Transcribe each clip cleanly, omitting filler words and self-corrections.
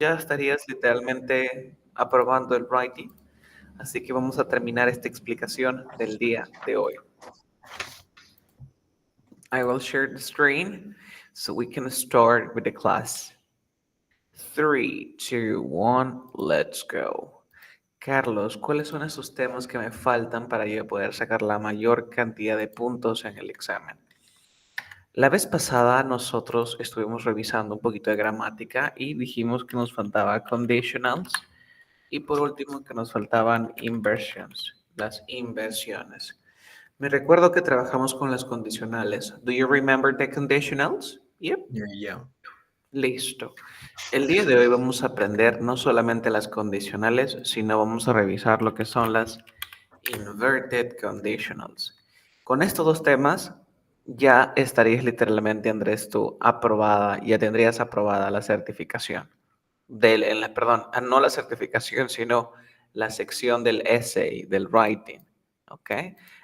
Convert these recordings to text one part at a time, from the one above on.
ya estarías literalmente aprobando el writing. Así que vamos a terminar esta explicación del día de hoy. I will share the screen so we can start with the class. 3, 2, 1, let's go. Carlos, ¿cuáles son esos temas que me faltan para yo poder sacar la mayor cantidad de puntos en el examen? La vez pasada nosotros estuvimos revisando un poquito de gramática y dijimos que nos faltaba conditionals y por último que nos faltaban inversions, las inversiones. Me recuerdo que trabajamos con las condicionales. Do you remember the conditionals? Yep. Yeah. Listo. El día de hoy vamos a aprender no solamente las condicionales, sino vamos a revisar lo que son las inverted conditionals. Con estos dos temas ya estarías literalmente, Andrés, tú aprobada, ya tendrías aprobada la certificación. Perdón, no la certificación, sino la sección del essay, del writing. ¿Ok?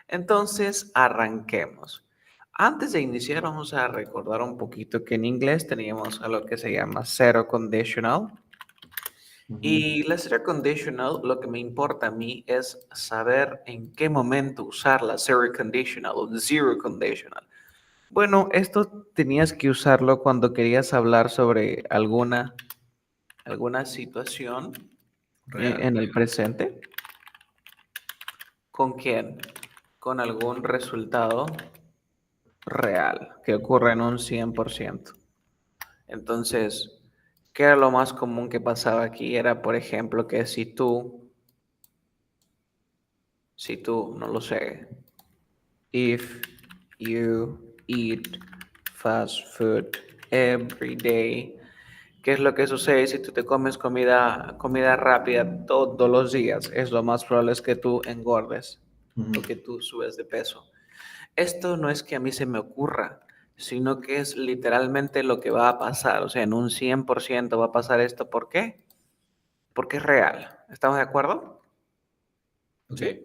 Entonces, arranquemos. Antes de iniciar, vamos a recordar un poquito que en inglés teníamos algo que se llama zero conditional. Y la zero conditional, lo que me importa a mí es saber en qué momento usar la zero conditional o zero conditional. Bueno, esto tenías que usarlo cuando querías hablar sobre alguna situación Real. en el presente. ¿Con quién? Con algún resultado real que ocurre en un 100%. Entonces, ¿qué era lo más común que pasaba aquí? Era, por ejemplo, que si tú, no lo sé, if you eat fast food every day, ¿qué es lo que sucede si tú te comes comida rápida todos los días? Es lo más probable es que tú engordes o que tú subes de peso. Esto no es que a mí se me ocurra, sino que es literalmente lo que va a pasar. O sea, en un 100% va a pasar esto. ¿Por qué? Porque es real. ¿Estamos de acuerdo? Ok. ¿Sí?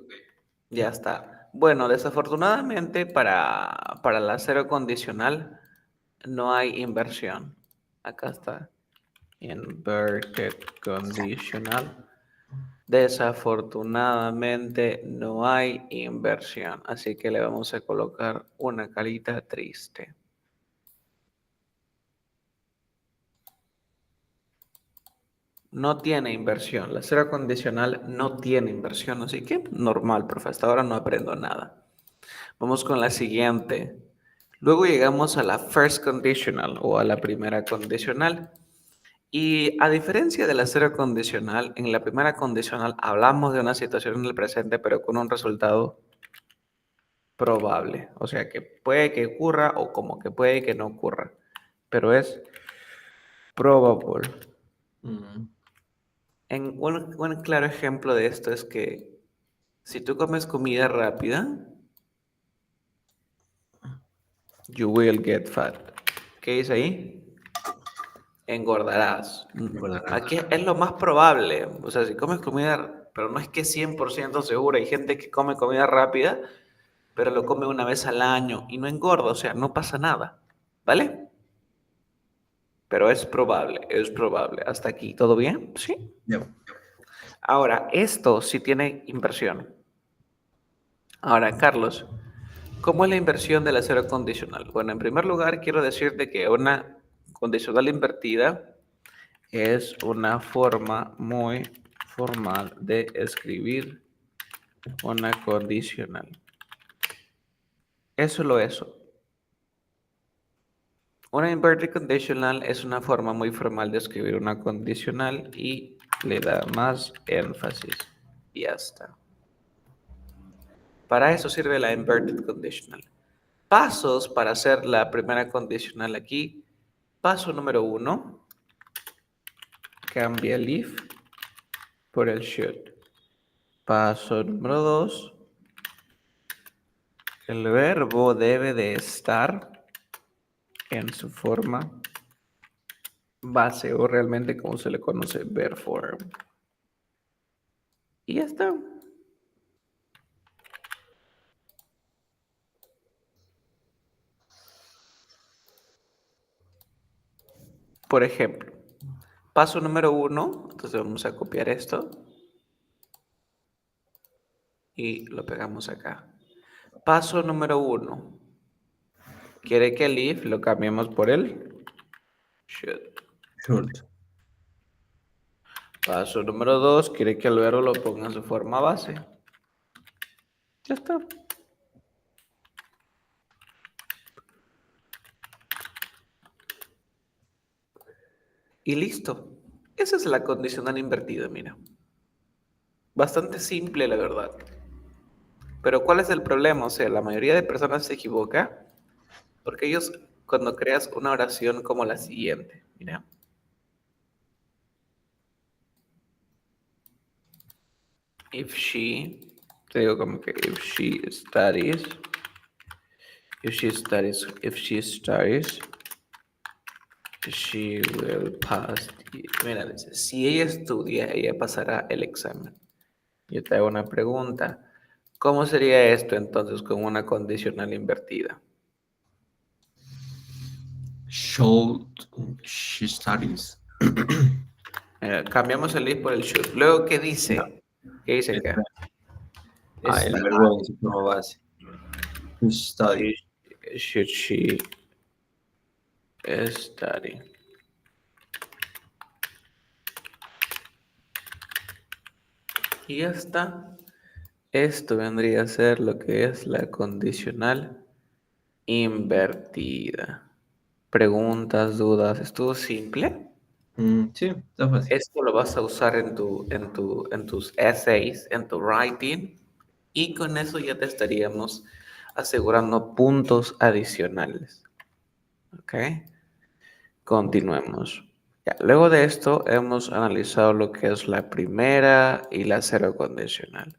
Ya está. Bueno, desafortunadamente para la cero condicional no hay inversión. Acá está. Inverted conditional. Desafortunadamente no hay inversión, así que le vamos a colocar una carita triste. No tiene inversión, la cero condicional no tiene inversión, así que normal, profe, hasta ahora no aprendo nada. Vamos con la siguiente. Luego llegamos a la first conditional o a la primera condicional. Y a diferencia de la cero condicional, en la primera condicional hablamos de una situación en el presente, pero con un resultado probable. O sea, que puede que ocurra o como que puede que no ocurra. Pero es probable. Un claro ejemplo de esto es que si tú comes comida rápida, you will get fat. ¿Qué dice ahí? Engordarás. Guardarás. Aquí es lo más probable. O sea, si comes comida, pero no es que es 100% seguro. Hay gente que come comida rápida, pero lo come una vez al año y no engorda. O sea, no pasa nada. ¿Vale? Pero es probable, es probable. Hasta aquí, ¿todo bien? Sí. Ya. Ahora, esto sí tiene inversión. Ahora, Carlos, ¿cómo es la inversión del acero condicional? Bueno, en primer lugar, quiero decirte que una condicional invertida es una forma muy formal de escribir una condicional. Es solo eso. Una inverted conditional es una forma muy formal de escribir una condicional y le da más énfasis. Y ya está. Para eso sirve la inverted conditional. Pasos para hacer la primera condicional aquí. Paso número 1. Cambia el if por el should. Paso número 2. El verbo debe de estar en su forma base o realmente como se le conoce verb form. Y ya está. Por ejemplo, Paso número 1, entonces vamos a copiar esto y lo pegamos acá. Paso número 1. ¿Quiere que el if lo cambiemos por el should? Should. Paso número 2. ¿Quiere que el verbo lo ponga en su forma base? Ya está. Y listo. Esa es la condicional invertida, mira. Bastante simple, la verdad. Pero ¿cuál es el problema? O sea, la mayoría de personas se equivoca porque ellos, cuando creas una oración como la siguiente, mira. If she, te digo como que if she studies, she will pass. Mira, dice, si ella estudia, ella pasará el examen. Yo te hago una pregunta. ¿Cómo sería esto entonces con una condicional invertida? Should she studies? Cambiamos el if por el should. Luego, ¿qué dice? ¿Qué dice acá? El verbo en su forma base. To study. Should she study? Y ya está. Esto vendría a ser lo que es la condicional invertida. Preguntas, dudas, ¿estuvo simple? Sí, está fácil. Esto lo vas a usar en tus essays, en tu writing, y con eso ya te estaríamos asegurando puntos adicionales. ¿Ok? Continuemos. Ya, luego de esto hemos analizado lo que es la primera y la cero condicional.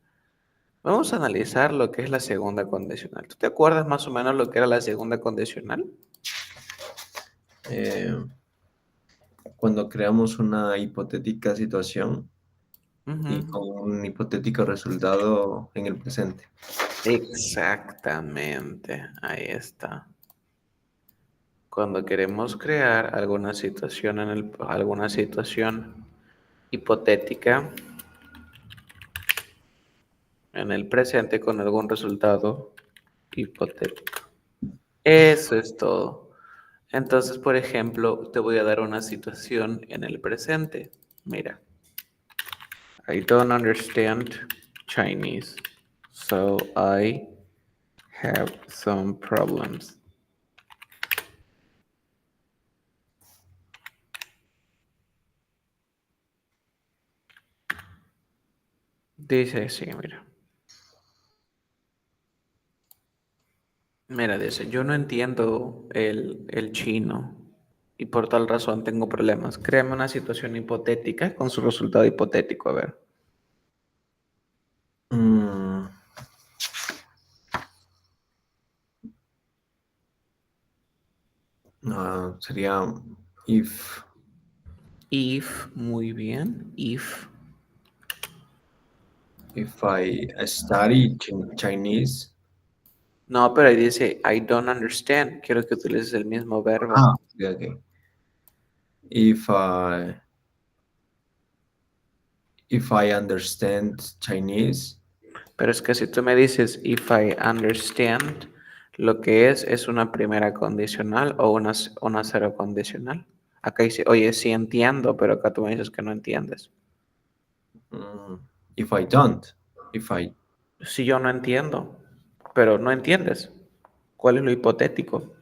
Vamos a analizar lo que es la segunda condicional. ¿Tú te acuerdas más o menos lo que era la segunda condicional? Cuando creamos una hipotética situación y Ujú. con un hipotético resultado en el presente. Exactamente, ahí está. Cuando queremos crear alguna situación hipotética en el presente con algún resultado hipotético. Eso es todo. Entonces, por ejemplo, te voy a dar una situación en el presente. Mira, I don't understand Chinese, so I have some problems. Dice así, mira. Mira, dice, yo no entiendo el chino y por tal razón tengo problemas. Créame una situación hipotética con su resultado hipotético, a ver. Mm, sería if If, muy bien, if. I study Chinese. No, pero ahí dice, I don't understand. Quiero que utilices el mismo verbo. Okay. If I understand Chinese. Pero es que si tú me dices, if I understand, lo que es una primera condicional o una cero condicional. Acá dice, oye, sí entiendo, pero acá tú me dices que no entiendes. If I don't. If I. Si yo no entiendo, pero no entiendes. ¿Cuál es lo hipotético?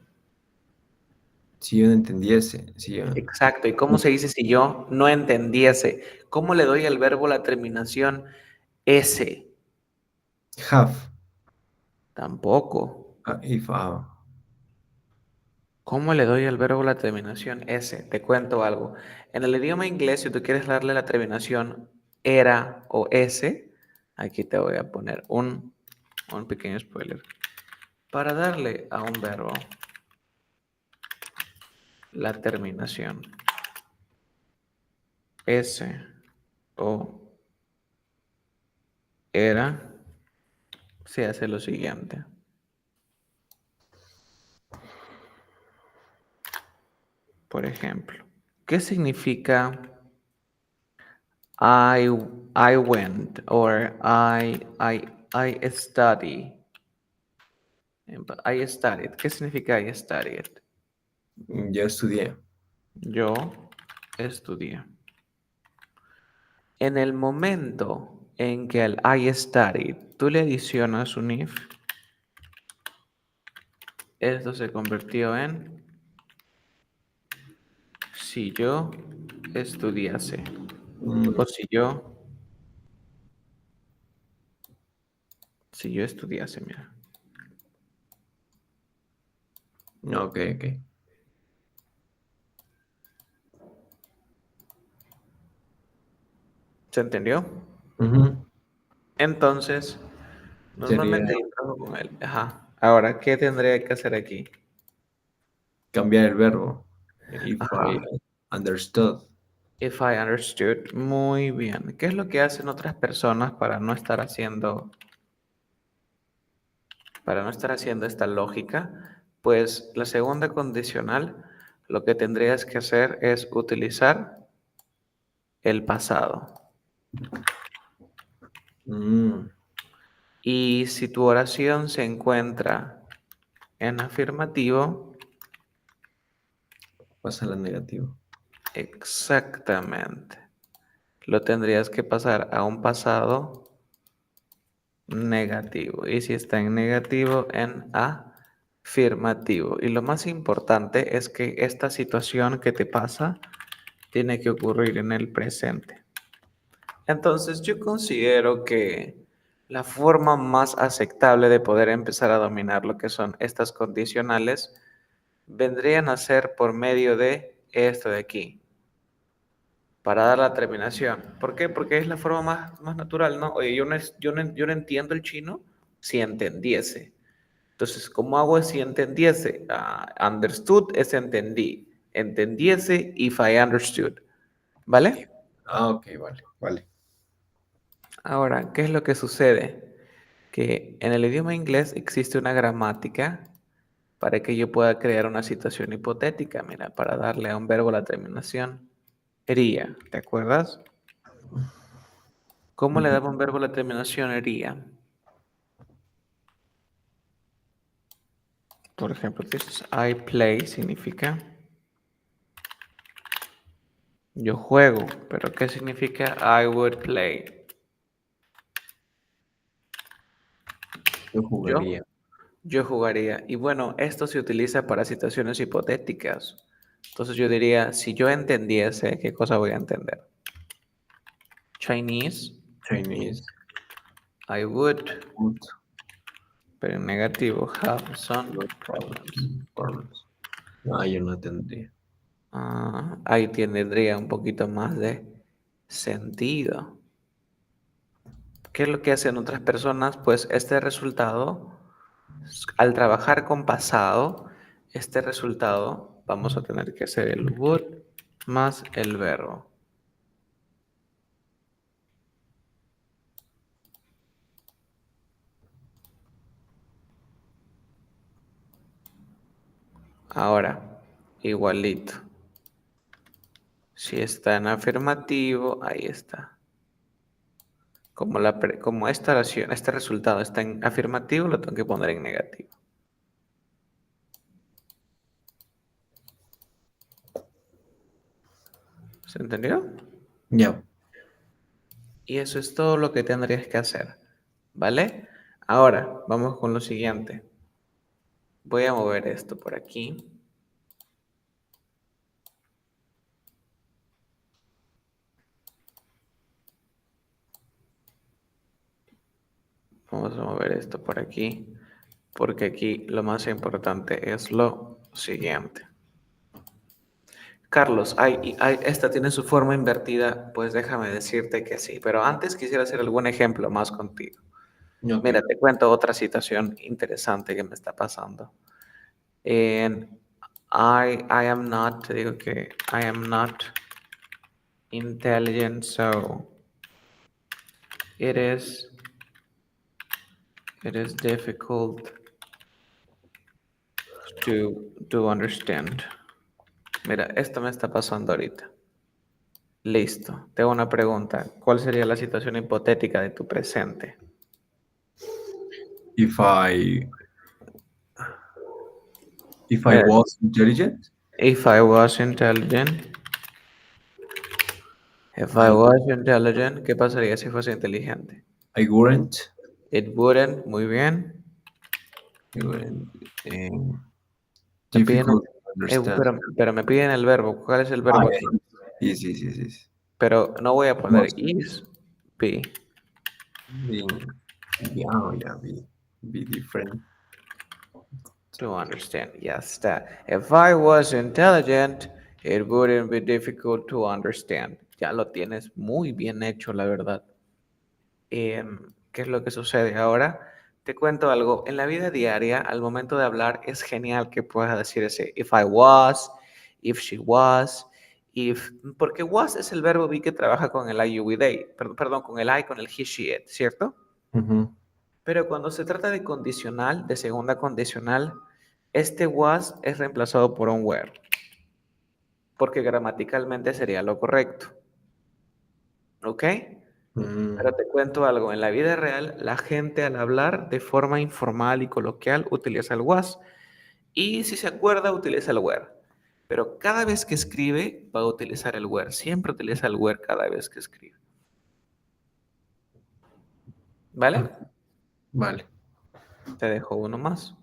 Si yo no entendiese. Si yo. Exacto. ¿Y cómo se dice si yo no entendiese? ¿Cómo le doy al verbo la terminación S? Have. Tampoco. If ¿Cómo le doy al verbo la terminación S? Te cuento algo. En el idioma inglés, si tú quieres darle la terminación era o S, aquí te voy a poner un pequeño spoiler. Para darle a un verbo la terminación S o era, se hace lo siguiente. Por ejemplo, ¿qué significa I went or I study. I studied. ¿Qué significa I studied? Yo estudié. Yo estudié. En el momento en que al I studied tú le adicionas un if, esto se convirtió en si yo estudiase. O si yo estudiase, mira. Ok, ok. ¿Se entendió? Ujú. Entonces, Sería normalmente yo trabajo con él. Ajá. Ahora, ¿qué tendría que hacer aquí? cambiar el verbo. If I Ajá. understood. If I understood. Muy bien. ¿Qué es lo que hacen otras personas para no estar haciendo esta lógica? Pues la segunda condicional, lo que tendrías que hacer es utilizar el pasado. Mm, Y si tu oración se encuentra en afirmativo, pasa la negativa. exactamente, lo tendrías que pasar a un pasado negativo. Y si está en negativo, en afirmativo. Y lo más importante es que esta situación que te pasa tiene que ocurrir en el presente. Entonces yo considero que la forma más aceptable de poder empezar a dominar lo que son estas condicionales vendrían a ser por medio de esto de aquí, para dar la terminación. ¿Por qué? Porque es la forma más natural, ¿no? Oye, yo no entiendo el chino si entendiese. Entonces, ¿cómo hago si entendiese? Understood es entendí. Entendiese if I understood. ¿Vale? Ok, vale, vale. Ahora, ¿qué es lo que sucede? Que en el idioma inglés existe una gramática para que yo pueda crear una situación hipotética, mira, para darle a un verbo la terminación. Iría, ¿te acuerdas? ¿Cómo le Ujú. daba un verbo la terminación iría? Por ejemplo, this I play significa yo juego, pero ¿qué significa I would play? Yo Yo, jugaría. yo jugaría. Y bueno, esto se utiliza para situaciones hipotéticas. Entonces yo diría, si yo entendiese, ¿qué cosa voy a entender? Chinese, Chinese. I would, Would pero en negativo, have some not problems. problems. No, yo no tendría. Ahí tendría un poquito más de sentido. ¿Qué es lo que hacen otras personas? Pues este resultado, al trabajar con pasado, este resultado vamos a tener que hacer el would más el verbo. Ahora, igualito. Si está en afirmativo, ahí está. Como esta oración, este resultado está en afirmativo, lo tengo que poner en negativo. ¿Se entendió? Ya. Y eso es todo lo que tendrías que hacer, ¿vale? Ahora, vamos con lo siguiente. Voy a mover esto por aquí. Vamos a mover esto por aquí, porque aquí lo más importante es lo siguiente. Carlos, esta tiene su forma invertida, pues déjame decirte que sí, pero antes quisiera hacer algún ejemplo más contigo. Ok. Mira, te cuento otra situación interesante que me está pasando. En I am not, te digo que I am not intelligent, so it is difficult to understand. Mira, esto me está pasando ahorita. Listo. Te hago una pregunta. ¿Cuál sería la situación hipotética de tu presente? If I Mira, was intelligent, if I was intelligent, if I I was intelligent, ¿qué pasaría si fuese inteligente? I wouldn't. It wouldn't, muy bien. It wouldn't Me piden, difficult to understand. pero me piden el verbo. ¿Cuál es el Ah, verbo aquí? sí, sí, sí, sí, sí. Pero no voy a poner Was is, be. being, yeah, yeah, be different. To understand, yes. That if I was intelligent, it wouldn't be difficult to understand. Ya lo tienes muy bien hecho, la verdad. ¿Qué es lo que sucede ahora? Te cuento algo. En la vida diaria, al momento de hablar, es genial que puedas decir ese if I was, if she was, if, porque was es el verbo be que trabaja con el I, you, we, they, perdón, con el I, con el he, she, it, ¿cierto? Ujú. Pero cuando se trata de condicional, de segunda condicional, este was es reemplazado por un were, porque gramaticalmente sería lo correcto. ¿Ok? Pero Mm, te cuento algo, en la vida real la gente al hablar de forma informal y coloquial utiliza el was y si se acuerda utiliza el were. Pero cada vez que escribe va a utilizar el were, siempre utiliza el were cada vez que escribe. ¿Vale? vale. Te dejo uno más.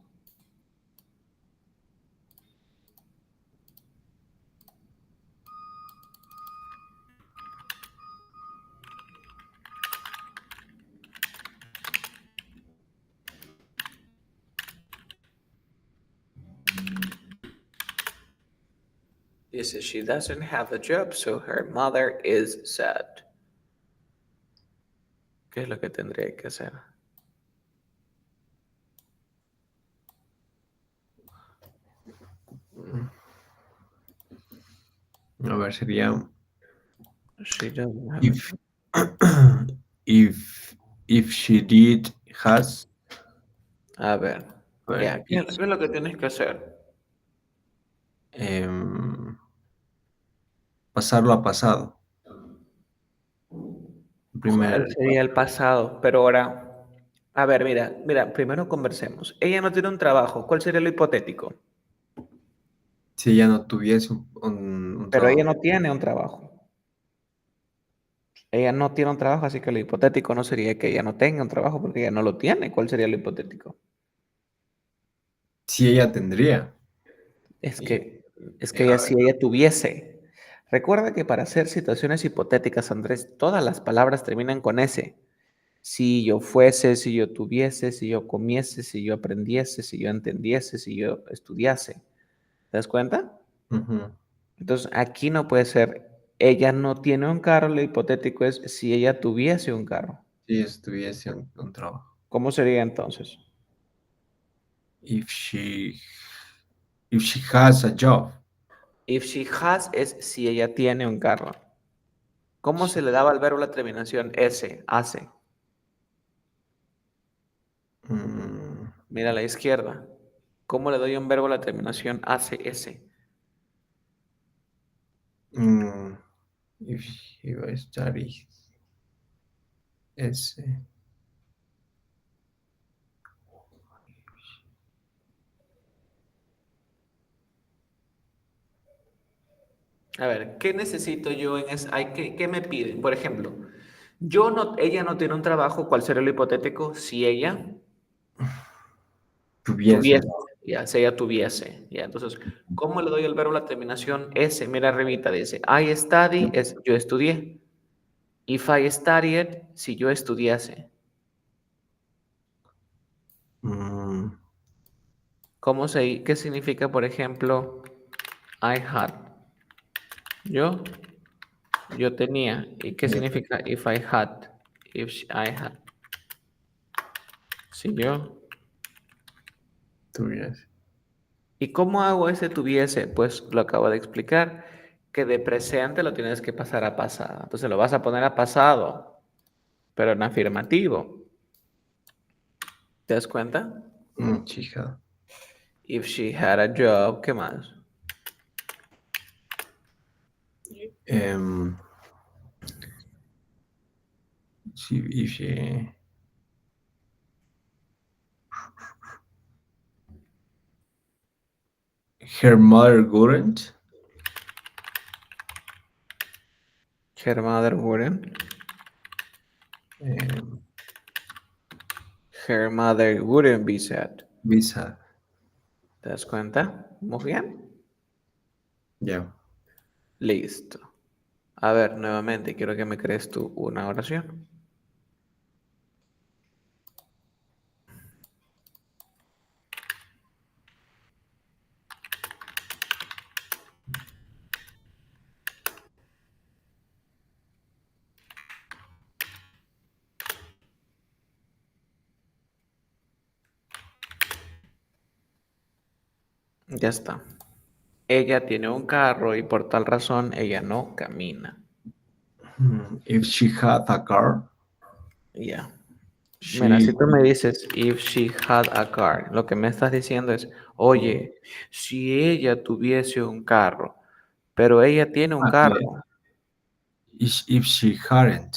Dice, she doesn't have a job, so her mother is sad. ¿Qué es lo que tendría que hacer? A ver, sería She doesn't have a if job. if she did has A ver, a ver, ya, ¿qué es lo que tienes que hacer? em, pasarlo a pasado. ¿Cuál Primer, sería el pasado? Pero ahora, a ver, mira, primero conversemos. Ella no tiene un trabajo. ¿Cuál sería lo hipotético? si ella no tuviese un Pero ella trabajo. no tiene un trabajo. Ella no tiene un trabajo, así que lo hipotético no sería que ella no tenga un trabajo porque ella no lo tiene. ¿Cuál sería lo hipotético? Si ella tendría. Es Y, que, es que ella, a ver, si ella tuviese. Recuerda que para hacer situaciones hipotéticas, Andrés, todas las palabras terminan con S. Si yo fuese, si yo tuviese, si yo comiese, si yo aprendiese, si yo entendiese, si yo estudiase. ¿Te das cuenta? ujú, Entonces, aquí no puede ser, ella no tiene un carro, lo hipotético es si ella tuviese un carro. si ella tuviese un trabajo. ¿Cómo sería entonces? If she if she has a job. If she has es si ella tiene un carro. ¿Cómo She- se le daba al verbo la terminación S? Hace. mm, Mira a la izquierda. ¿Cómo le doy a un verbo la terminación hace S? mm, if she was study ese. A ver, ¿qué necesito yo en ese? ¿Qué me piden? Por ejemplo, yo no, ella no tiene un trabajo, ¿cuál sería lo hipotético? Si ella Tuviese un tuviese, trabajo. ya, si ella tuviese, ya. Entonces, ¿cómo le doy el verbo a la terminación S? Mira arribita, dice, I study, es yo estudié. If I studied, si yo estudiase. Mm, ¿Qué significa, por ejemplo, I had? Yo, yo tenía. ¿Y qué yo significa if I had? I had. Si yo. tuviese. ¿Y cómo hago ese tuviese? Pues lo acabo de explicar, que de presente lo tienes que pasar a pasado. Entonces lo vas a poner a pasado, pero en afirmativo. ¿Te das cuenta? Chica. If she had a job, ¿qué más? Em, if she... Her mother wouldn't. Her mother wouldn't. Her mother wouldn't be sad. Be sad. ¿Te das cuenta? Muy bien. Yeah. Listo. A ver, nuevamente, quiero que me crees tú una oración. Ya está. Ella tiene un carro y por tal razón ella no camina. If she had a car, Ya. Mira, she si tú me dices, if she had a car, lo que me estás diciendo es, oye, si ella tuviese un carro, pero ella tiene un carro, if she hadn't.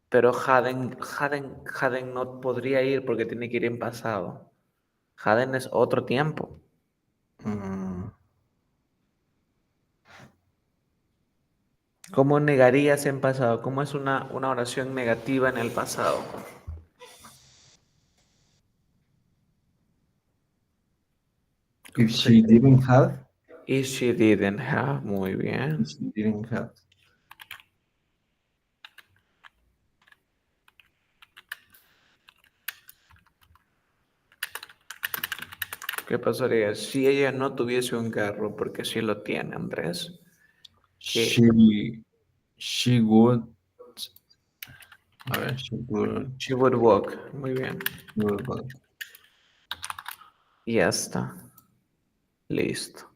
pero hadn't no podría ir porque tiene que ir en pasado. Hadn't es otro tiempo. Mm, ¿Cómo negarías en pasado? ¿Cómo es una oración negativa en el pasado? if ¿Cómo she sería? didn't have. If she didn't have, muy If bien. she didn't have. ¿Qué pasaría si ella no tuviese un carro? Porque sí lo tiene, Andrés. ¿Qué? She would. A ver, she would. She would walk. Muy bien. Would. Y ya está. Listo.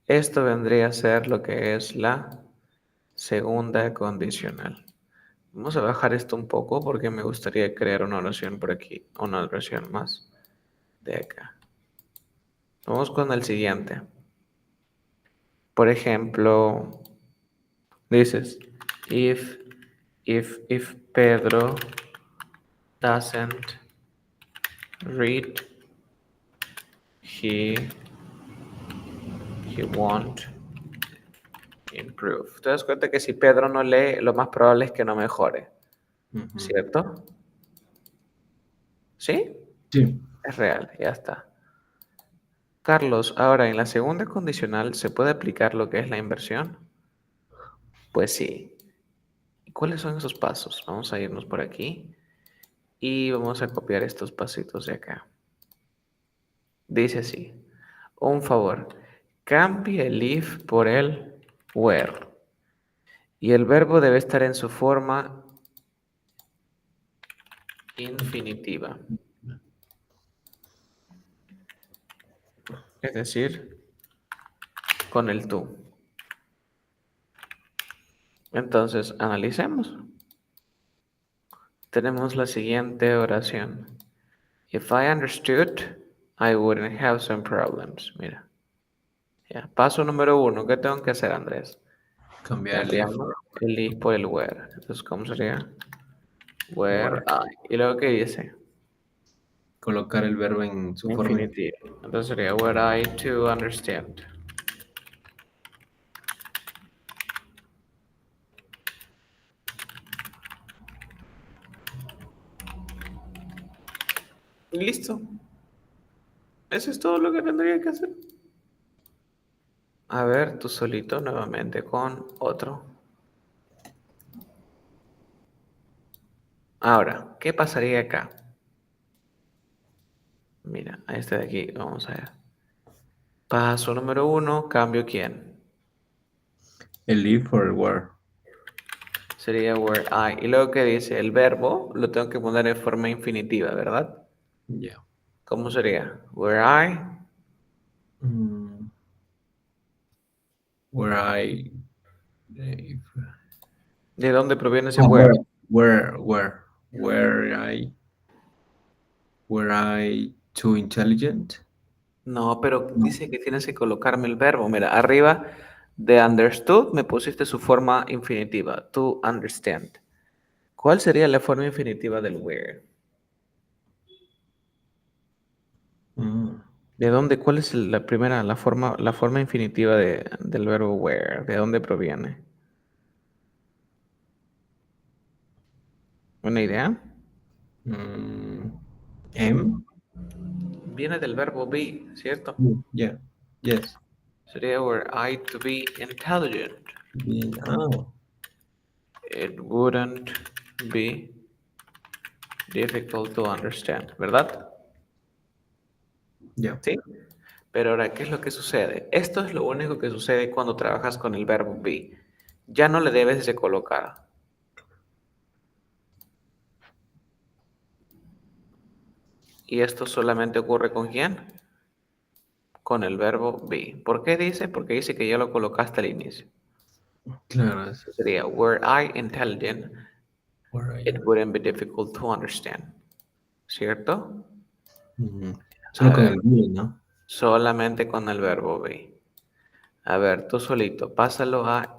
Esto vendría a ser lo que es la segunda condicional. Vamos a bajar esto un poco porque me gustaría crear una oración por aquí. Una oración más de acá. Vamos con el siguiente. Por ejemplo, dices, if Pedro doesn't read, he won't improve. Te das cuenta que si Pedro no lee, lo más probable es que no mejore, ¿cierto? ¿Sí? Sí. Es real, ya está. Carlos, ahora en la segunda condicional, ¿se puede aplicar lo que es la inversión? Pues sí. ¿Y cuáles son esos pasos? Vamos a irnos por aquí y vamos a copiar estos pasitos de acá. Dice así, un favor, cambie el if por el where. Y el verbo debe estar en su forma infinitiva. Es decir, con el tú. Entonces, analicemos. Tenemos la siguiente oración. If I understood, I wouldn't have some problems. Mira. Ya. Paso número 1. ¿Qué tengo que hacer, Andrés? Cambiar el if. Cambiamos el if por el where. Entonces, ¿cómo sería? Where I. ¿Y luego qué dice? Colocar el verbo en su forma. Infinitivo. Entonces sería were I to understand. Y listo. Eso es todo lo que tendría que hacer. A ver, tú solito nuevamente con otro. Ahora, ¿qué pasaría acá? Mira, a este de aquí, vamos a ver. Paso número 1, cambio quién. El if por el where. Sería were I. Y luego que dice, el verbo lo tengo que poner en forma infinitiva, ¿verdad? Yeah. ¿Cómo sería? Were I. Where I. If, ¿De dónde proviene ese were? were I too intelligent? No, pero dice que tienes que colocarme el verbo. Mira, arriba de understood me pusiste su forma infinitiva, to understand. ¿Cuál sería la forma infinitiva del where? ¿De dónde? ¿Cuál es la forma infinitiva del verbo where? ¿De dónde proviene? ¿Una idea? M. Viene del verbo be, ¿cierto? Yeah. Yes. Sería were I to be intelligent. Bien. Ah. It wouldn't be difficult to understand, ¿verdad? Yeah. Sí. Pero ahora, ¿qué es lo que sucede? Esto es lo único que sucede cuando trabajas con el verbo be. Ya no le debes de colocar. Y esto solamente ocurre con quién? Con el verbo be. ¿Por qué dice? Porque dice que ya lo colocaste al inicio. Claro. Sería, were I intelligent, Where are it you? wouldn't be difficult to understand. ¿Cierto? A Solo con ver, el be, ¿no? solamente con el verbo be. A ver, tú solito, pásalo a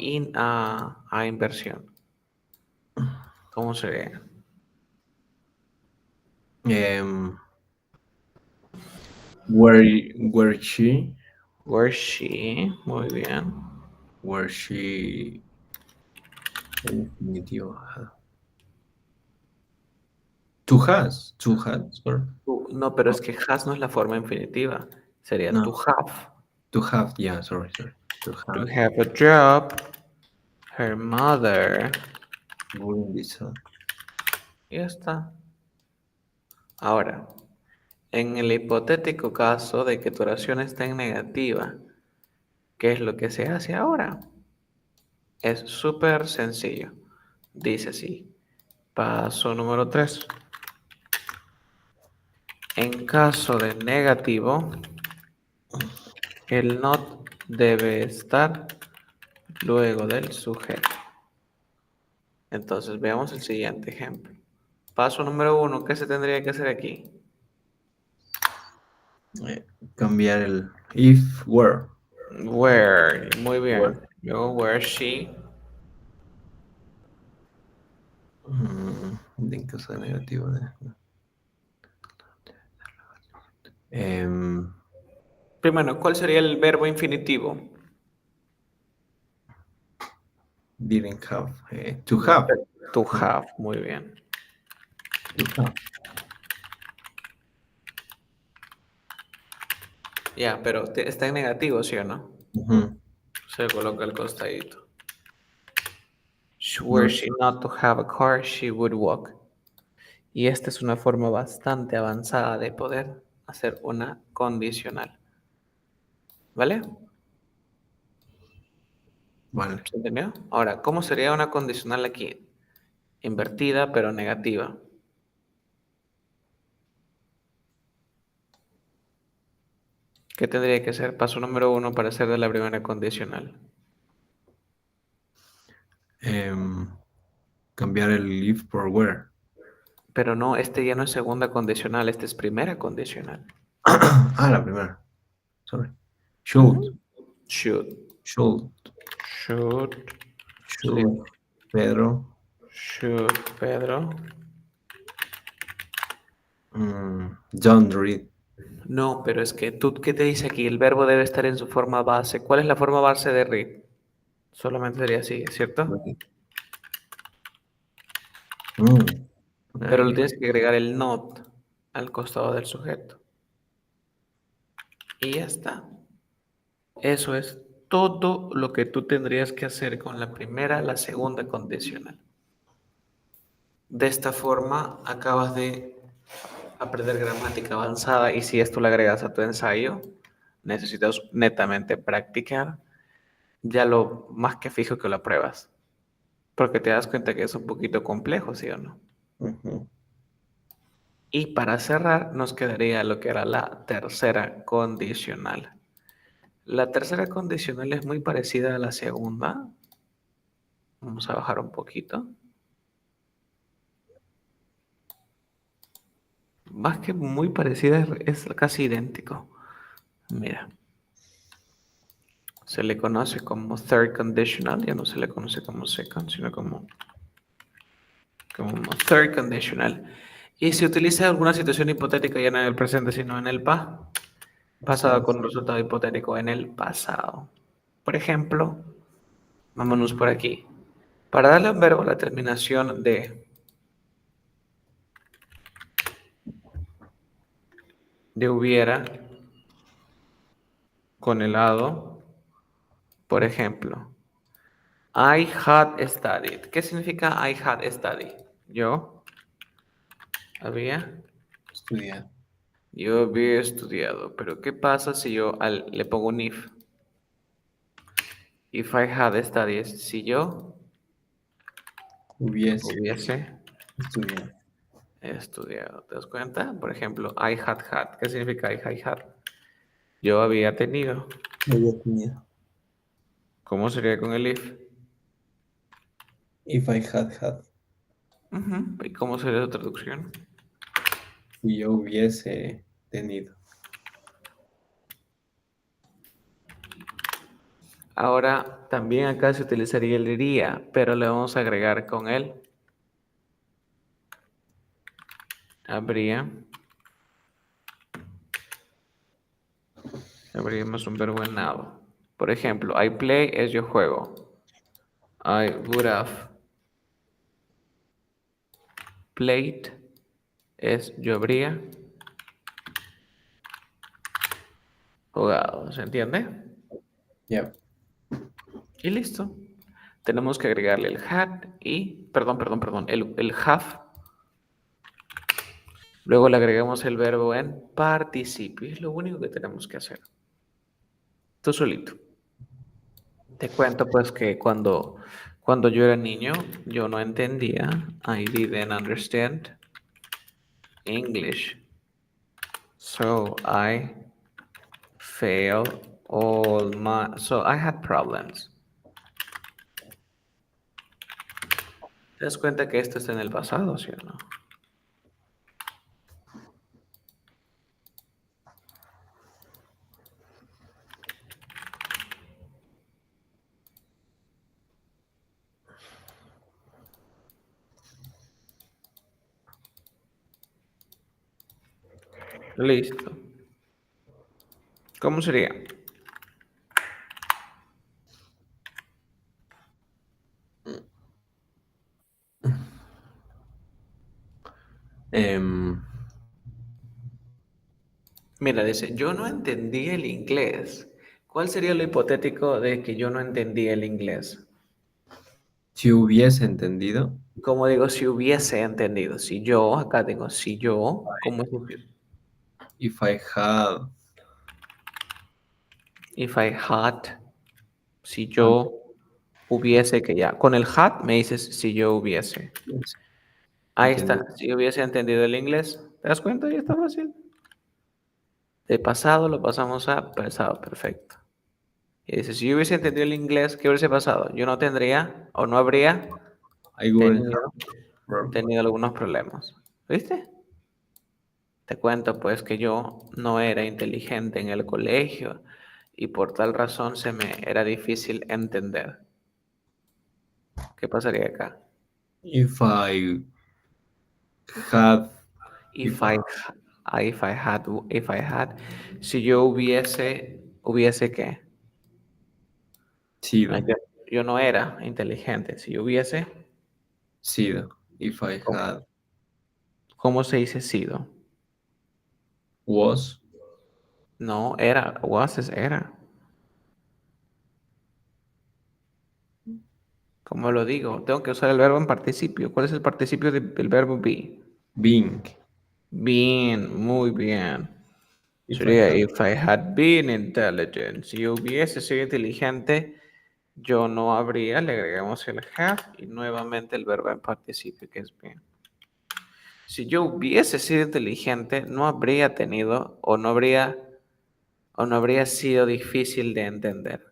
inversión. ¿Cómo sería? Em, where she, Were she, muy bien. where she, en definitivo, ajá. To has, or No, pero es que has no es la forma infinitiva. Sería to no, have. to have, yeah, sorry, to To have, have a job. Her mother. wouldn't be so. Ya está. Ahora, en el hipotético caso de que tu oración esté en negativa, ¿qué es lo que se hace ahora? Es súper sencillo. Dice así. Paso número 3. En caso de negativo, el not debe estar luego del sujeto. Entonces, veamos el siguiente ejemplo. Paso número 1, ¿qué se tendría que hacer aquí? Cambiar el if, where, Where, muy where. bien. Luego, where she. En caso de negativo. Em, Primero, ¿cuál sería el verbo infinitivo? didn't have, to have, To no, have, muy bien. to have. Ya, pero está en negativo, ¿sí o no? Ujú. Se coloca al costadito. Were No, she not to have a car, she would walk. Y esta es una forma bastante avanzada de poder hacer una condicional. ¿Vale? vale. ¿Se entendió? Ahora, ¿cómo sería una condicional aquí? Invertida, pero negativa. ¿Qué tendría que ser? Paso número 1 para hacer de la primera condicional. Em, cambiar el if por where. Pero no, este ya no es segunda condicional, este es primera condicional. Ah, la primera. Sorry. Should. Ujú. Should. Should. Should. Sería Should. Pedro. should Pedro. Don't read. No, pero es que tú, ¿qué te dice aquí? El verbo debe estar en su forma base. ¿Cuál es la forma base de read? Solamente sería así, ¿cierto? Pero le Ay, tienes que agregar el not al costado del sujeto. Y ya está. Eso es todo lo que tú tendrías que hacer con la primera, la segunda condicional. De esta forma acabas de aprender gramática avanzada y si esto le agregas a tu ensayo, necesitas netamente practicar, ya lo más que fijo que lo apruebas. Porque te das cuenta que es un poquito complejo, ¿sí o no? ujú. Y para cerrar, nos quedaría lo que era la tercera condicional. La tercera condicional es muy parecida a la segunda. Vamos a bajar un poquito. Más que muy parecida, es casi idéntico. Mira, se le conoce como third conditional, ya no se le conoce como second, sino como como third conditional. Y se utiliza alguna situación hipotética ya no en el presente, sino en el pasado con un resultado hipotético en el pasado. Por ejemplo, vámonos por aquí. Para darle a un verbo la terminación de hubiera con el lado, por ejemplo, I had studied. ¿Qué significa I had studied? Yo había Estudiar. Yo había estudiado, pero ¿qué pasa si yo le pongo un if? If I had studied, si yo Hubiese hubiese estudiado. estudiado. ¿Te das cuenta? Por ejemplo, I had had. ¿Qué significa I had? Yo había tenido. Había tenido. ¿Cómo sería con el if? If I had had. ¿Y cómo sería la traducción? Si yo hubiese tenido. Ahora, también acá se utilizaría el iría, pero le vamos a agregar con él. Habríamos un verbo en now. Por ejemplo, I play es yo juego. I would have played es yo habría jugado. ¿Se entiende? Yeah. Y listo. Tenemos que agregarle el had y, perdón, el have. Luego le agregamos el verbo en participio. Es lo único que tenemos que hacer. Tú solito. Te cuento pues que cuando yo era niño, yo no entendía. I didn't understand English. So I so I had problems. ¿Te das cuenta que esto está en el pasado, sí o no? Listo. ¿Cómo sería? Mira, dice, yo no entendí el inglés. ¿Cuál sería lo hipotético de que yo no entendí el inglés? Si hubiese entendido. Como digo, si hubiese entendido. Si yo, acá tengo si yo, ¿cómo es? If I had. If I had, si yo hubiese, que ya. Con el had me dices si yo hubiese. Ahí Entendido. está. Si yo hubiese entendido el inglés. ¿Te das cuenta? Ya está fácil. De pasado lo pasamos a pasado. Perfecto. Y dice, si yo hubiese entendido el inglés, ¿qué hubiese pasado? Yo no tendría o no habría I wouldn't have tenido, problem. tenido algunos problemas. ¿Viste? Te cuento pues que yo no era inteligente en el colegio y por tal razón se me era difícil entender. ¿Qué pasaría acá? If I had. If I, if I had, si yo hubiese qué? No, Sido. yo no era inteligente. Si yo hubiese, Sido. If I ¿cómo, had. cómo se dice sido? Was. No, era, was es era. ¿Cómo lo digo? Tengo que usar el verbo en participio. ¿Cuál es el participio del verbo be? Being. Bien, muy bien. If I Sería had. if I had been intelligent. Si yo hubiese sido inteligente, yo no habría, le agregamos el have y nuevamente el verbo en participio que es bien. Si yo hubiese sido inteligente, no habría tenido o no habría sido difícil de entender.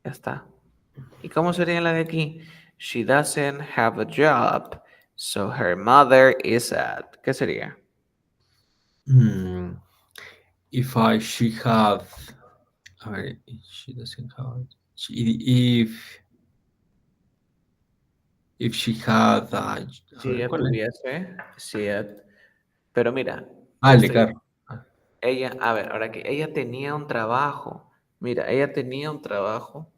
Ya está. ¿Y cómo sería la de aquí? She doesn't have a job, so her mother is sad. ¿Qué sería? If I she had. A ver, she doesn't have. If If she had a Si ver, ella ¿cuál es? tuviese, si ella- pero mira, Ah, el de carro. ella, a ver, ahora que ella tenía un trabajo, mira, ella tenía un trabajo,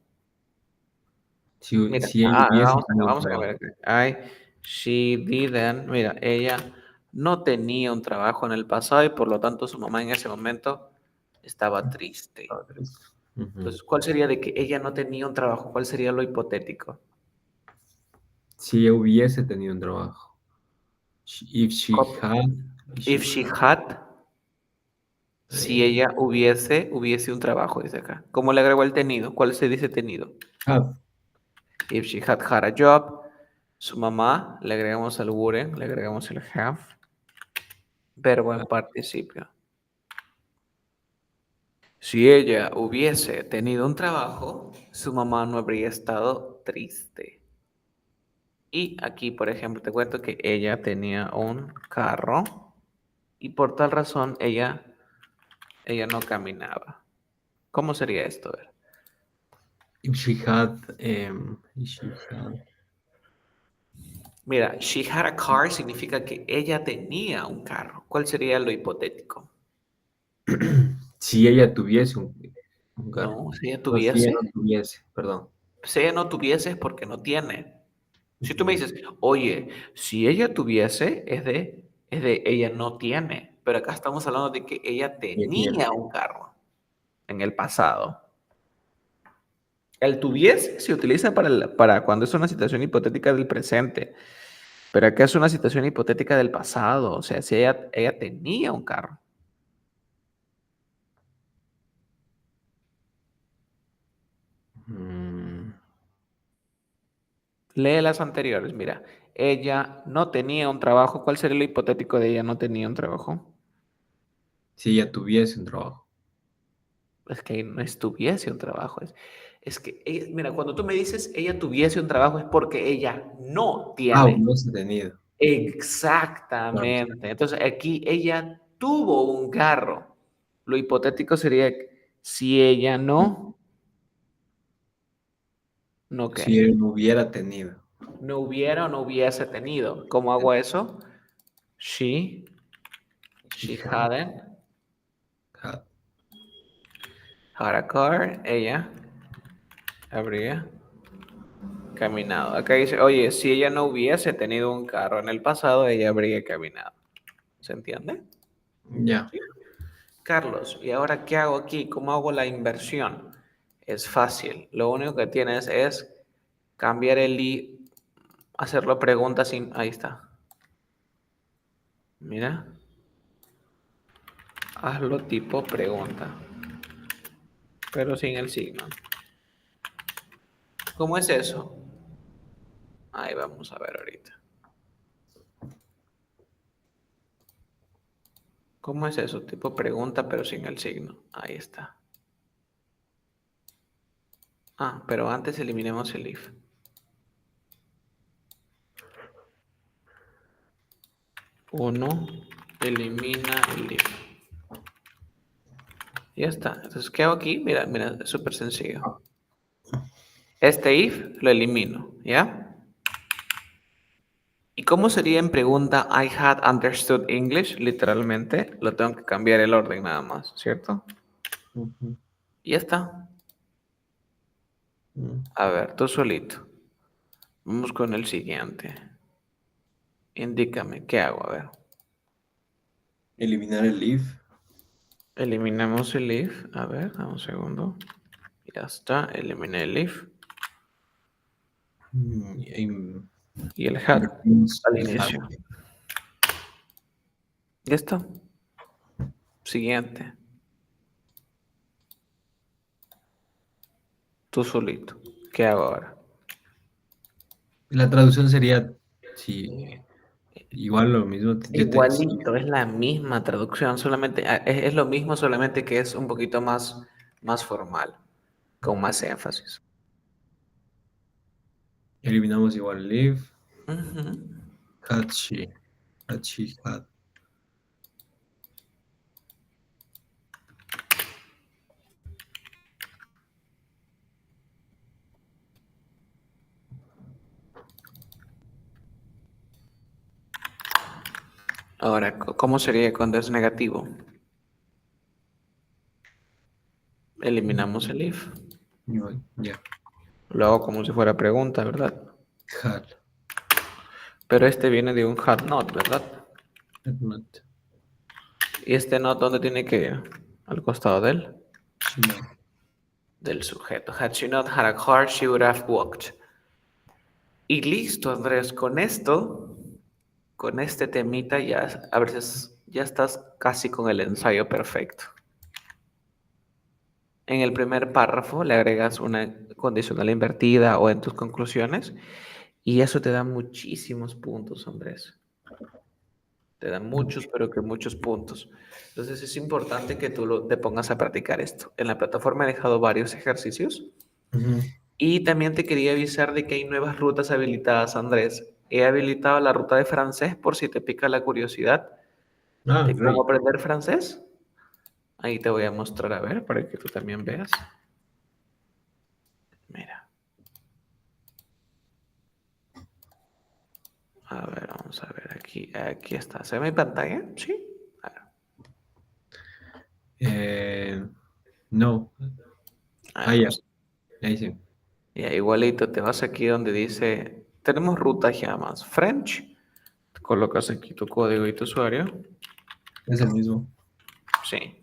mira, Si ella hubiese tenido un vamos a trabajo. cambiar acá. She didn't, mira, ella no tenía un trabajo en el pasado y por lo tanto su mamá en ese momento estaba triste. Ah, tres. Ujú. Entonces, ¿cuál sería de que ella no tenía un trabajo? ¿Cuál sería lo hipotético? Si ella hubiese tenido un trabajo. If she Cop- had, If she had, si eh, ella hubiese un trabajo, dice acá. ¿Cómo le agrego el tenido? ¿Cuál se dice tenido? have. If she had a job, su mamá, le agregamos el wouldn't, le agregamos el have, verbo en participio. Si ella hubiese tenido un trabajo, su mamá no habría estado triste. Y aquí, por ejemplo, te cuento que ella tenía un carro y por tal razón ella no caminaba. ¿Cómo sería esto? A ver. If she had, if she had. Mira, she had a car significa que ella tenía un carro. ¿Cuál sería lo hipotético? Si ella tuviese un carro. No, si ella No, si ella tuviese, no tuviese, perdón. si ella no tuviese es porque no tiene. Si tú me Ujú. dices, oye, si ella tuviese, es de ella no tiene. Pero acá estamos hablando de que ella Ella tiene. tenía un carro en el pasado. El tuviese se utiliza para cuando es una situación hipotética del presente, pero acá es una situación hipotética del pasado, o sea, si ella tenía un carro. Mm, Lee las anteriores, mira, ella no tenía un trabajo, ¿cuál sería lo hipotético de ella no tenía un trabajo? si ella tuviese un trabajo. Es que no estuviese un trabajo, es que, mira, cuando tú me dices ella tuviese un trabajo es porque ella no Ah, tiene. hubiese tenido. Claro. Exactamente. Entonces aquí ella tuvo un carro. Lo hipotético sería si ella no Si qué, él no hubiera tenido. no hubiera o no hubiese tenido. ¿Cómo hago eso? She, She she had, hadn't had. had a car. Ella habría caminado. Acá dice, oye, si ella no hubiese tenido un carro en el pasado, ella habría caminado. ¿Se entiende? Ya. Carlos, ¿y ahora qué hago aquí? ¿Cómo hago la inversión? Es fácil. Lo único que tienes es cambiar el i, hacerlo pregunta sin... Ahí está. Mira, hazlo tipo pregunta, pero sin el signo. ¿Cómo es eso? Ahí vamos a ver ahorita. ¿Cómo es eso? Tipo pregunta, pero sin el signo. Ahí está. Ah, pero antes eliminemos el if. Uno, elimina el if. Ya está. Entonces, ¿qué hago aquí? Mira, mira, es súper sencillo. Este if lo elimino, ¿ya? ¿Y cómo sería en pregunta I had understood English? Literalmente, lo tengo que cambiar el orden nada más, ¿cierto? Ujú. Y ya está. Mm. A ver, tú solito. Vamos con el siguiente. Indícame, ¿qué hago? A ver. Eliminar el if. Eliminamos el if. A ver, dame un segundo. Ya está, eliminé el if. Y el had Invertimos al el had. inicio. Ya está. Siguiente. Tú solito. ¿Qué hago ahora? La traducción sería, sí, igual lo mismo. Sí, Igualito, es la misma traducción, solamente es lo mismo, solamente que es un poquito más formal, con más énfasis. eliminamos igual el if. Ujú. Had she. Had she had. Ahora, ¿cómo sería cuando es negativo? Eliminamos el if. Ya. Lo hago como si fuera pregunta, ¿verdad? Had Pero este viene de un had not, ¿verdad? not. ¿Y este not dónde tiene que ir? Al costado de él. She not. Del sujeto. Had she not had a car, she would have walked. Y listo, Andrés, con este temita ya, a veces ya estás casi con el ensayo perfecto. En el primer párrafo le agregas una condicional invertida o en tus conclusiones y eso te da muchísimos puntos, Andrés. Te da muchos, pero que muchos puntos. Entonces es importante que tú te pongas a practicar esto. En la plataforma he dejado varios ejercicios Ujú. y también te quería avisar de que hay nuevas rutas habilitadas, Andrés. He habilitado la ruta de francés por si te pica la curiosidad Ah, de cómo great. aprender francés. Ahí te voy a mostrar, a ver, para que tú también veas. Mira. A ver, vamos a ver aquí. Aquí está. ¿Se ve mi pantalla? Sí. A ver. No. A Ah, ver, ya. vamos. Ahí sí. Ya, igualito, te vas aquí donde dice, tenemos rutas ya más. French. Te colocas aquí tu código y tu usuario. Es el mismo. Sí.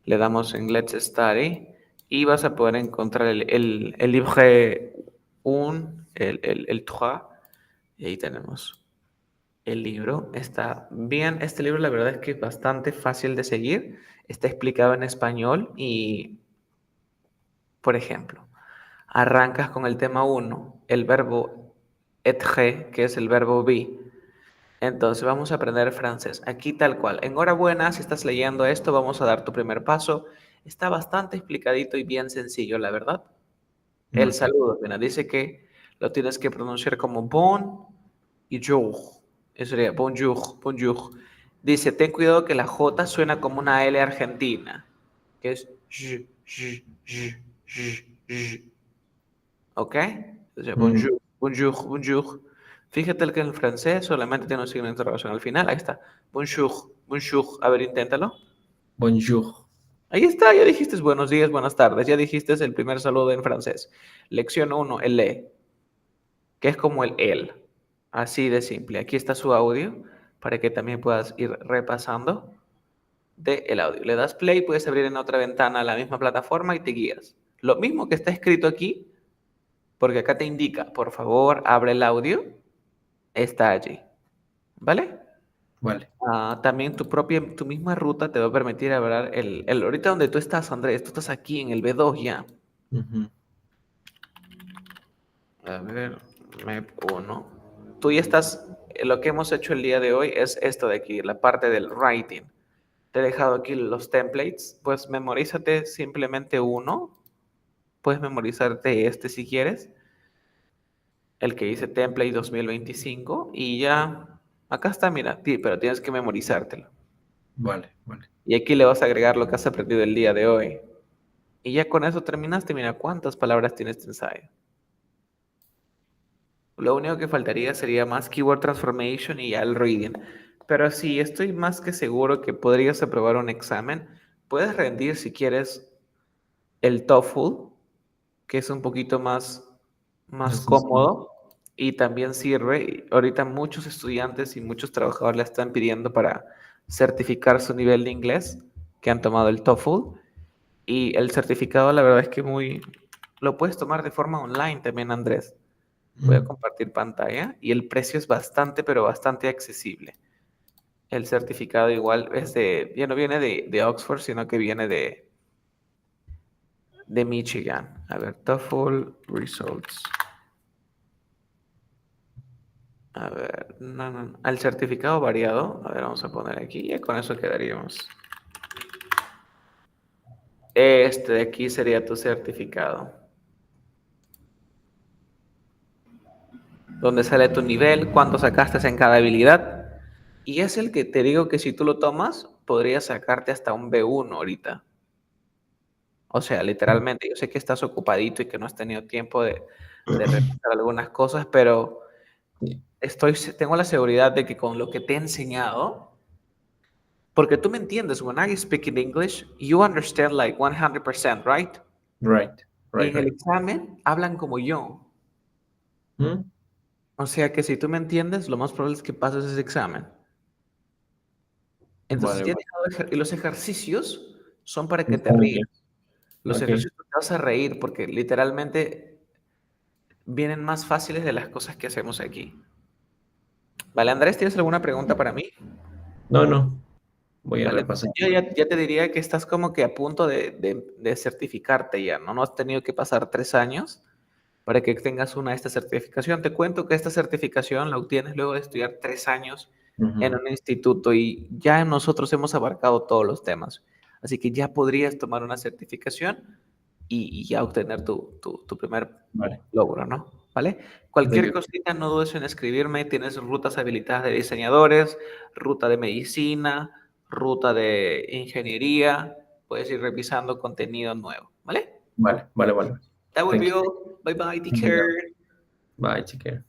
Le damos en Let's Study y vas a poder encontrar el livre 1, el 3. Y ahí tenemos el libro. Está bien. Este libro la verdad es que es bastante fácil de seguir. Está explicado en español y, por ejemplo, arrancas con el tema 1, el verbo être, que es el verbo be. Entonces vamos a aprender francés. Aquí tal cual. Enhorabuena, si estás leyendo esto, vamos a dar tu primer paso. Está bastante explicadito y bien sencillo, la verdad. El Ok. saludo, mira, dice que lo tienes que pronunciar como bon y jour. Eso sería bonjour, bonjour. Dice, ten cuidado que la J suena como una L argentina, que es j, j, j, j, j. ¿Ok? Entonces, Mm, bonjour, bonjour, bonjour. Fíjate que en el francés solamente tiene un signo de interrogación al final. Ahí está. Bonjour, bonjour. A ver, inténtalo. bonjour. Ahí está, ya dijiste buenos días, buenas tardes. Ya dijiste el primer saludo en francés. Lección 1, el le, que es como el él. Así de simple. Aquí está su audio para que también puedas ir repasando del audio. Le das play, puedes abrir en otra ventana la misma plataforma y te guías. Lo mismo que está escrito aquí, porque acá te indica, por favor, abre el audio, está allí, ¿vale? Vale. También tu misma ruta te va a permitir hablar ahorita donde tú estás, Andrés, tú estás aquí en el B2 ya. Ujú. A ver, MEP 1. Tú ya estás, lo que hemos hecho el día de hoy es esto de aquí, la parte del writing. Te he dejado aquí los templates, pues memorízate simplemente uno, puedes memorizarte este si quieres, el que dice template 2025 y ya, acá está, mira, pero tienes que memorizártelo. Vale, vale. Y aquí le vas a agregar lo que has aprendido el día de hoy. Y ya con eso terminaste, mira cuántas palabras tiene este ensayo. Lo único que faltaría sería más keyword transformation y ya el reading. Pero sí, estoy más que seguro que podrías aprobar un examen. Puedes rendir si quieres el TOEFL, que es un poquito más Así sí. cómodo y también sirve. Ahorita muchos estudiantes y muchos trabajadores le están pidiendo para certificar su nivel de inglés que han tomado el TOEFL. Y el certificado, la verdad es que lo puedes tomar de forma online también, Andrés. Voy a Mm, compartir pantalla y el precio es bastante, pero bastante accesible. El certificado igual ya no viene de Oxford, sino que viene de Michigan. A ver, TOEFL Results. A ver, no, no, no. Al certificado variado, a ver, vamos a poner aquí, y con eso quedaríamos. Este de aquí sería tu certificado, donde sale tu nivel, cuánto sacaste en cada habilidad. Y es el que te digo que si tú lo tomas, podrías sacarte hasta un B1 ahorita. O sea, literalmente, yo sé que estás ocupadito y que no has tenido tiempo de revisar algunas cosas, pero sí. tengo la seguridad de que con lo que te he enseñado, Porque tú me entiendes, when I speak in English, you understand like 100%, right? Right, Y right, en el right. examen hablan como yo. Mm, O sea que si tú me entiendes, lo más probable es que pases ese examen. Entonces Vale, ya he vale. dejado y los ejercicios son para que te Está muy rías. bien. Los Ok, ejercicios te vas a reír porque literalmente vienen más fáciles de las cosas que hacemos aquí. Vale, Andrés, ¿tienes alguna pregunta para mí? no, no, voy a Vale, repasar. entonces yo ya te diría que estás como que a punto de certificarte ya, ¿no? No has tenido que pasar 3 años para que tengas esta certificación. Te cuento que esta certificación la obtienes luego de estudiar 3 años en Ujú. un instituto y ya nosotros hemos abarcado todos los temas. Así que ya podrías tomar una certificación y ya obtener tu primer Vale, logro, ¿no? ¿Vale? muy Cualquier bien. cosita, no dudes en escribirme. Tienes rutas habilitadas de diseñadores, ruta de medicina, ruta de ingeniería. Puedes ir revisando contenido nuevo, ¿vale? Vale, vale, vale. That would Thank be you. all. Bye bye, take Thank you. care. Bye, take care.